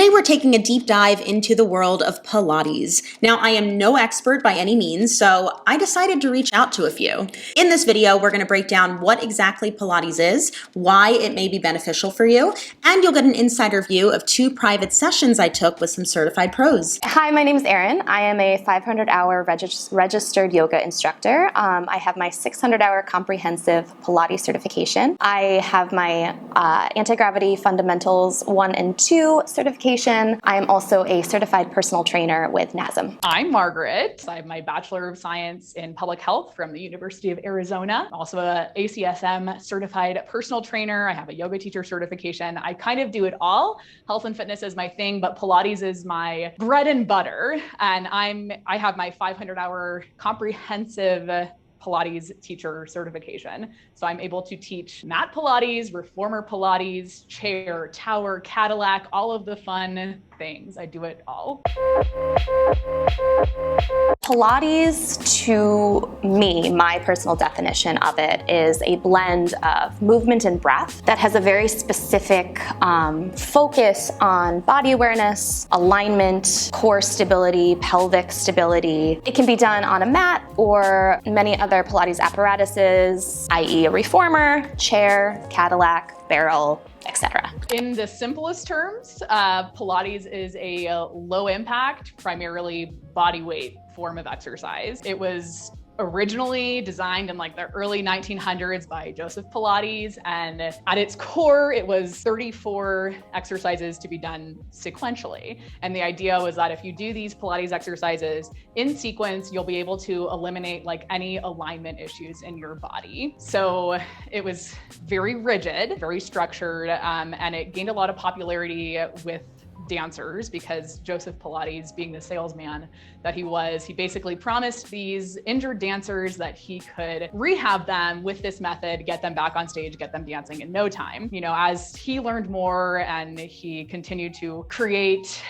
Today we're taking a deep dive into the world of Pilates. Now, I am no expert by any means, so I decided to reach out to a few. In this video, we're going to break down what exactly Pilates is, why it may be beneficial for you, and you'll get an insider view of 2 private sessions I took with some certified pros. Hi, my name is Erin. I am a 500-hour registered yoga instructor. I have my 600-hour comprehensive Pilates certification. I have my anti-gravity fundamentals 1 and 2 certification. I am also a certified personal trainer with NASM. I'm Margaret. I have my Bachelor of Science in Public Health from the University of Arizona. I'm also a ACSM certified personal trainer. I have a yoga teacher certification. I kind of do it all. Health and fitness is my thing, but Pilates is my bread and butter. And I have my 500-hour comprehensive Pilates teacher certification. So I'm able to teach mat Pilates, reformer Pilates, chair, tower, Cadillac, all of the fun things. I do it all. Pilates, to me, my personal definition of it is a blend of movement and breath that has a very specific focus on body awareness, alignment, core stability, pelvic stability. It can be done on a mat or many other Pilates apparatuses, i.e. a reformer, chair, Cadillac, barrel, etc. In the simplest terms, Pilates is a low impact, primarily body weight form of exercise. It was originally designed in like the early 1900s by Joseph Pilates, and at its core it was 34 exercises to be done sequentially. And the idea was that if you do these Pilates exercises in sequence, you'll be able to eliminate like any alignment issues in your body. So it was very rigid, very structured, and it gained a lot of popularity with dancers because Joseph Pilates, being the salesman that he was, he basically promised these injured dancers that he could rehab them with this method, get them back on stage, get them dancing in no time. You know, as he learned more and he continued to create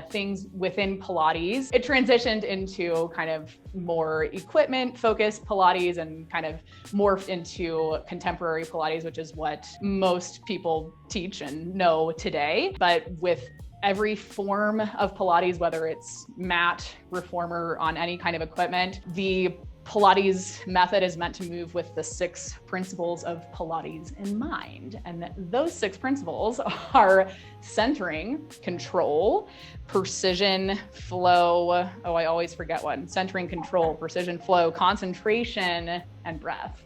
things within Pilates, it transitioned into kind of more equipment focused Pilates and kind of morphed into contemporary Pilates, which is what most people teach and know today. But with every form of Pilates, whether it's mat, reformer, on any kind of equipment, the Pilates method is meant to move with the 6 principles of Pilates in mind. And those 6 principles are centering, control, precision, flow. Oh, I always forget one. Centering, control, precision, flow, concentration, and breath.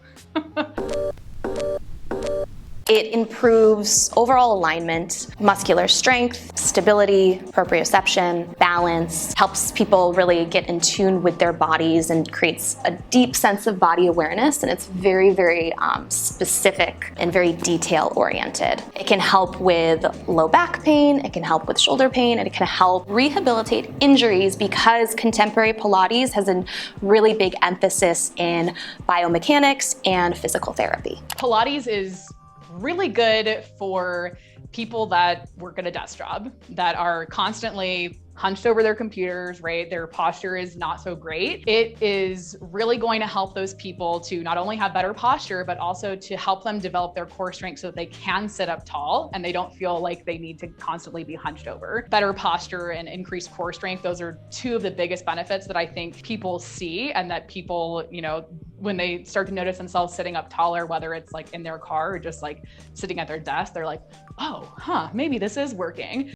It improves overall alignment, muscular strength, stability, proprioception, balance, helps people really get in tune with their bodies and creates a deep sense of body awareness. And it's very, very specific and very detail oriented. It can help with low back pain, it can help with shoulder pain, and it can help rehabilitate injuries because contemporary Pilates has a really big emphasis in biomechanics and physical therapy. Pilates is really good for people that work at a desk job, that are constantly hunched over their computers, right? Their posture is not so great. It is really going to help those people to not only have better posture, but also to help them develop their core strength so that they can sit up tall and they don't feel like they need to constantly be hunched over. Better posture and increased core strength, those are 2 of the biggest benefits that I think people see, and that people, you know, when they start to notice themselves sitting up taller, whether it's like in their car or just like sitting at their desk, they're like, oh, maybe this is working.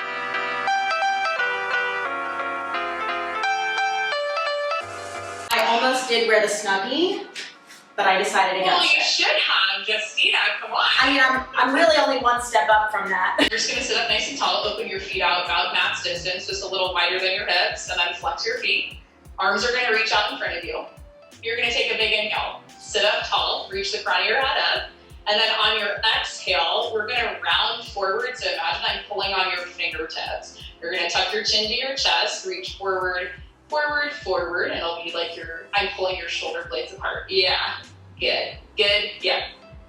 I almost did wear the Snuggie, but I decided against it. Well, you should have, Justina, come on. I mean, I'm really only 1 step up from that. You're just gonna sit up nice and tall, open your feet out about max distance, just a little wider than your hips, and then flex your feet. Arms are gonna reach out in front of you. You're gonna take a big inhale, sit up tall, reach the front of your head up, and then on your exhale, we're gonna round forward, so imagine I'm pulling on your fingertips. You're gonna tuck your chin to your chest, reach forward, forward, forward, and it'll be like I'm pulling your shoulder blades apart. Yeah, good, yeah.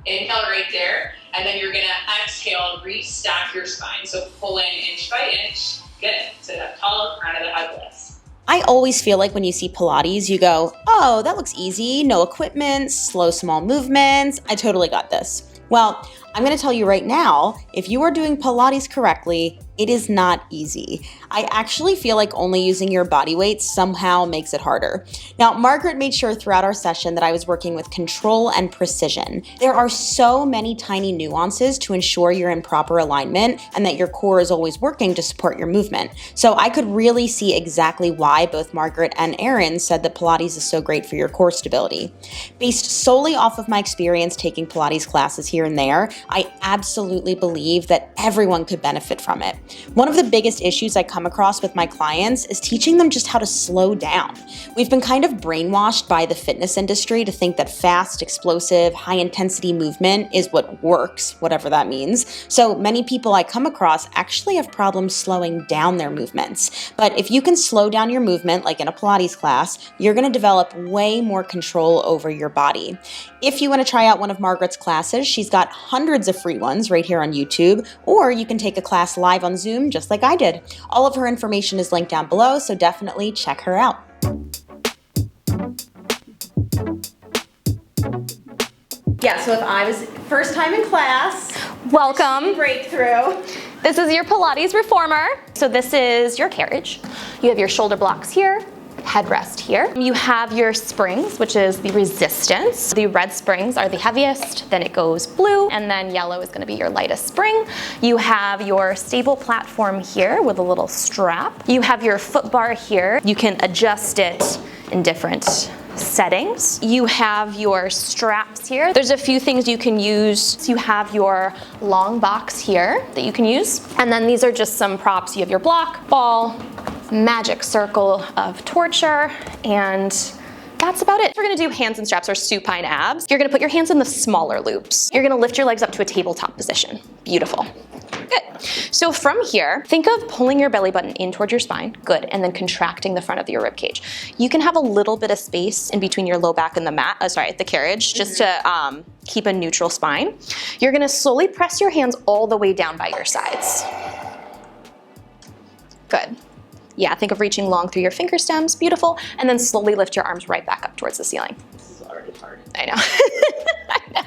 Inhale right there, and then you're gonna exhale, restack your spine. So pull in inch by inch, good. Sit up tall, crown of the head lifts. I always feel like when you see Pilates, you go, oh, that looks easy, no equipment, slow, small movements, I totally got this. Well, I'm gonna tell you right now, if you are doing Pilates correctly, it is not easy. I actually feel like only using your body weight somehow makes it harder. Now, Margaret made sure throughout our session that I was working with control and precision. There are so many tiny nuances to ensure you're in proper alignment and that your core is always working to support your movement. So I could really see exactly why both Margaret and ERIN said that Pilates is so great for your core stability. Based solely off of my experience taking Pilates classes here and there, I absolutely believe that everyone could benefit from it. One of the biggest issues I come across with my clients is teaching them just how to slow down. We've been kind of brainwashed by the fitness industry to think that fast, explosive, high-intensity movement is what works, whatever that means. So many people I come across actually have problems slowing down their movements. But if you can slow down your movement, like in a Pilates class, you're going to develop way more control over your body. If you want to try out one of Margaret's classes, she's got hundreds of free ones right here on YouTube, or you can take a class live on Zoom just like I did. All of her information is linked down below, so definitely check her out. Yeah, so if I was first time in class, Welcome. breakthrough. This is your Pilates reformer. So this is your carriage. You have your shoulder blocks here, headrest here. You have your springs, which is the resistance. The red springs are the heaviest, then it goes blue, and then yellow is going to be your lightest spring. You have your stable platform here with a little strap. You have your foot bar here. You can adjust it in different settings. You have your straps here. There's a few things you can use. You have your long box here that you can use. And then these are just some props. You have your block, ball, magic circle of torture, and that's about it. We're gonna do hands and straps or supine abs. You're gonna put your hands in the smaller loops. You're gonna lift your legs up to a tabletop position. Beautiful. Good. So from here, think of pulling your belly button in towards your spine. Good. And then contracting the front of your rib cage. You can have a little bit of space in between your low back and the carriage, just to keep a neutral spine. You're gonna slowly press your hands all the way down by your sides. Good. Yeah, think of reaching long through your finger stems. Beautiful. And then slowly lift your arms right back up towards the ceiling. This is already hard. I know. I know.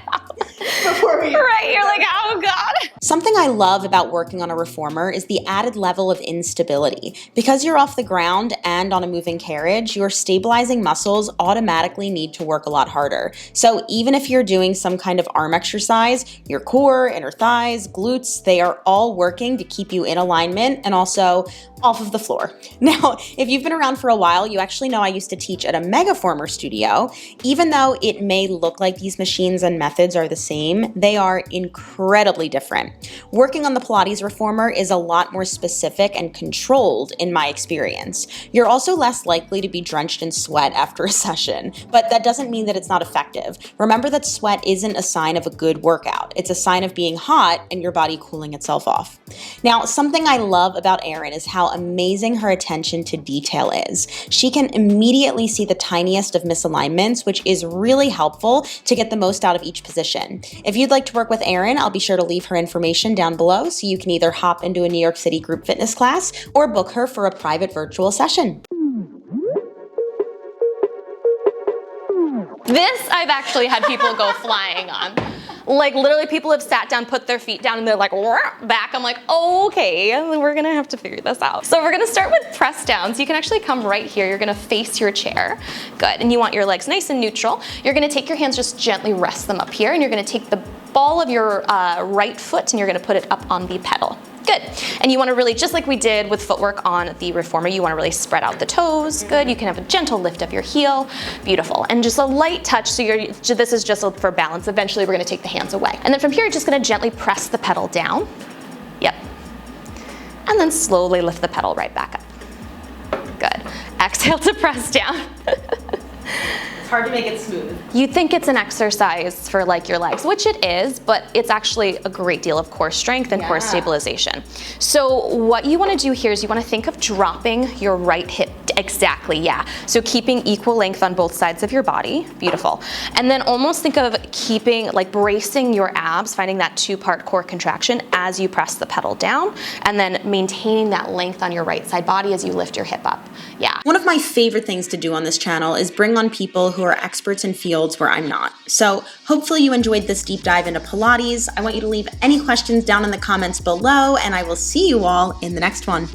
Right, you're like, oh God. Something I love about working on a reformer is the added level of instability. Because you're off the ground and on a moving carriage, your stabilizing muscles automatically need to work a lot harder. So even if you're doing some kind of arm exercise, your core, inner thighs, glutes, they are all working to keep you in alignment and also off of the floor. Now, if you've been around for a while, you actually know I used to teach at a Megaformer studio. Even though it may look like these machines and methods are the same, they are incredibly different. Working on the Pilates reformer is a lot more specific and controlled in my experience. You're also less likely to be drenched in sweat after a session, but that doesn't mean that it's not effective. Remember that sweat isn't a sign of a good workout. It's a sign of being hot and your body cooling itself off. Now, something I love about ERIN is how amazing her attention to detail is. She can immediately see the tiniest of misalignments, which is really helpful to get the most out of each position. If you'd like to work with ERIN, I'll be sure to leave her information down below so you can either hop into a New York City group fitness class or book her for a private virtual session. This I've actually had people go flying on. Like literally people have sat down, put their feet down, and they're like, back. I'm like, okay, we're gonna have to figure this out. So we're gonna start with press down. So you can actually come right here. You're gonna face your chair. Good, and you want your legs nice and neutral. You're gonna take your hands, just gently rest them up here, and you're gonna take the ball of your right foot and you're gonna put it up on the pedal. Good. And you want to really, just like we did with footwork on the reformer, you want to really spread out the toes. Good. You can have a gentle lift of your heel. Beautiful. And just a light touch. So this is just for balance. Eventually we're going to take the hands away. And then from here, you're just going to gently press the pedal down. Yep. And then slowly lift the pedal right back up. Good. Exhale to press down. It's hard to make it smooth. You think it's an exercise for like your legs, which it is, but it's actually a great deal of core strength and core stabilization. So what you want to do here is you want to think of dropping your right hip. Exactly, yeah. So keeping equal length on both sides of your body. Beautiful. And then almost think of keeping, like bracing your abs, finding that two-part core contraction as you press the pedal down, and then maintaining that length on your right side body as you lift your hip up. Yeah. One of my favorite things to do on this channel is bring on people who who are experts in fields where I'm not. So hopefully you enjoyed this deep dive into Pilates. I want you to leave any questions down in the comments below, and I will see you all in the next one.